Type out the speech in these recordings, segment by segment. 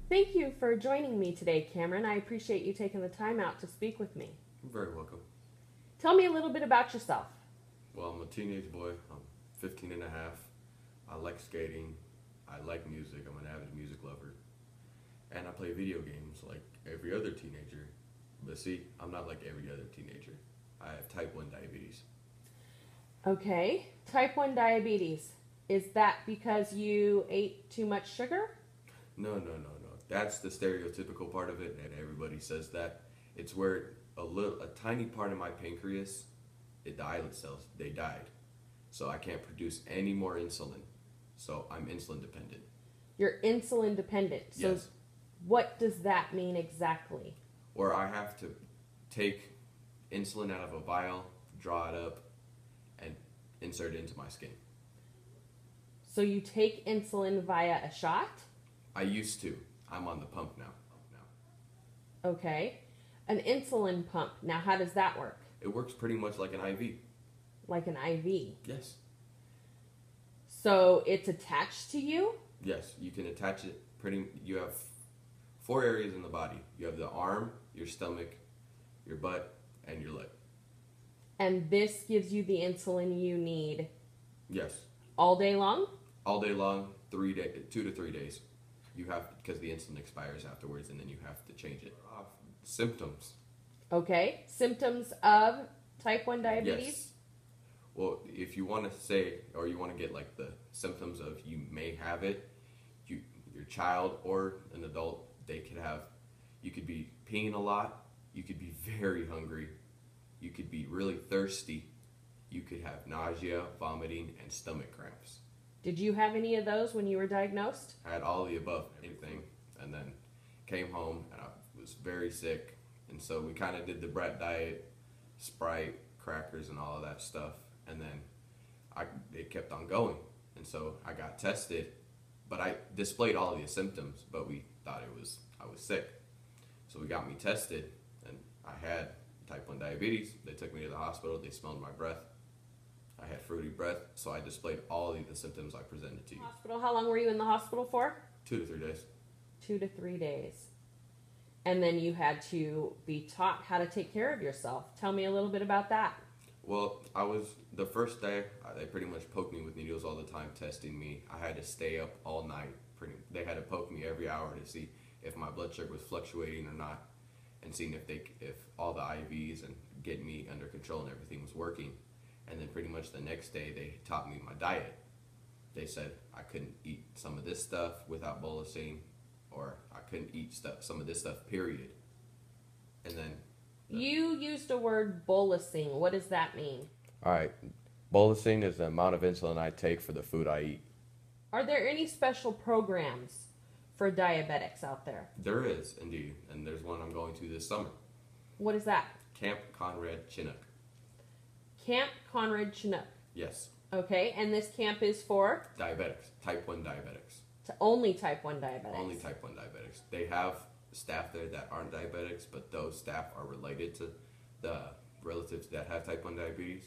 Thank you for joining me today, Cameron. I appreciate you taking the time out to speak with me. You're very welcome. Tell me a little bit about yourself. Well, I'm a teenage boy. I'm 15 and a half. I like skating. I like music. I'm an avid music lover. And I play video games like every other teenager. But see, I'm not like every other teenager. I have type 1 diabetes. Okay, type 1 diabetes. Is that because you ate too much sugar? No. That's the stereotypical part of it, and everybody says that. It's where a tiny part of my pancreas, the islet cells, they died. So I can't produce any more insulin. So I'm insulin dependent. You're insulin dependent. So Yes. what does that mean exactly? Or I have to take insulin out of a vial, draw it up, and insert it into my skin. So you take insulin via a shot? I used to. I'm on the pump now. Okay. An insulin pump. Now, how does that work? It works pretty much like an IV. Like an IV. Yes. So it's attached to you? Yes, you can attach it you have 4 areas in the body. You have the arm, your stomach, your butt, and your leg. And this gives you the insulin you need Yes. all day long? All day long, 2 to 3 days. You have, because the insulin expires afterwards, and then you have to change it. Symptoms. Okay. Symptoms of type 1 diabetes? Yes. Well, if you want to say, or you want to get like the symptoms of you may have it, your child or an adult, you could be peeing a lot, you could be very hungry, you could be really thirsty, you could have nausea, vomiting, and stomach cramps. Did you have any of those when you were diagnosed? I had all of the above, anything, and then came home and I was very sick, and so we kind of did the Brett diet, Sprite, crackers, and all of that stuff, and then it kept on going, and so I got tested, but I displayed all of the symptoms, but we thought I was sick, so we got me tested, and I had type 1 diabetes. They took me to the hospital. They smelled my breath. I had fruity breath, so I displayed all of the symptoms I presented to you. Hospital, how long were you in the hospital for? 2 to 3 days. 2 to 3 days. And then you had to be taught how to take care of yourself. Tell me a little bit about that. Well, the first day, they pretty much poked me with needles all the time, testing me. I had to stay up all night. They had to poke me every hour to see if my blood sugar was fluctuating or not, and seeing if all the IVs and getting me under control and everything was working. And then pretty much the next day, they taught me my diet. They said I couldn't eat some of this stuff without bolusing, or I couldn't eat some of this stuff, period. And then... You used a word bolusing. What does that mean? All right. Bolusing is the amount of insulin I take for the food I eat. Are there any special programs for diabetics out there? There is, indeed. And there's one I'm going to this summer. What is that? Camp Conrad Chinook. Camp Conrad Chinook. Yes. Okay, and this camp is for? Diabetics. Type 1 diabetics. Only type 1 diabetics. Only type 1 diabetics. They have staff there that aren't diabetics, but those staff are related to the relatives that have type 1 diabetes.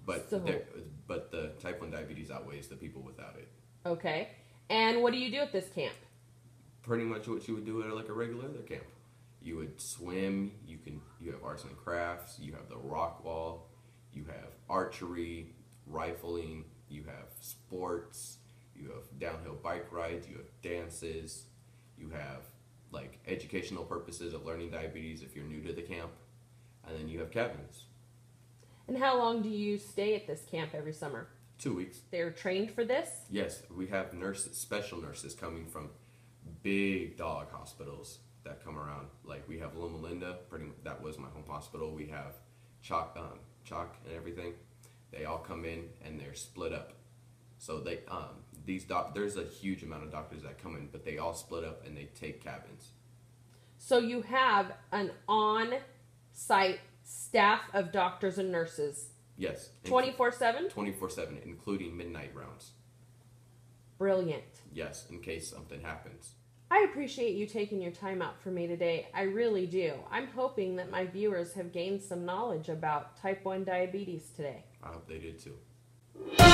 But the type 1 diabetes outweighs the people without it. Okay. And what do you do at this camp? Pretty much what you would do at like a regular other camp. You would swim, you have arts and crafts, you have the rock wall, you have archery, rifling, you have sports, you have downhill bike rides, you have dances, you have like educational purposes of learning diabetes if you're new to the camp, and then you have cabins. And how long do you stay at this camp every summer? 2 weeks. They're trained for this? Yes, we have special nurses coming from big dog hospitals that come around. Like we have Loma Linda, that was my home hospital. We have Chalk and everything. They all come in and they're split up. So there's a huge amount of doctors that come in, but they all split up and they take cabins. So you have an on-site staff of doctors and nurses. Yes. 24/7? 24/7, including midnight rounds. Brilliant. Yes, in case something happens. I appreciate you taking your time out for me today. I really do. I'm hoping that my viewers have gained some knowledge about type 1 diabetes today. I hope they did too. you.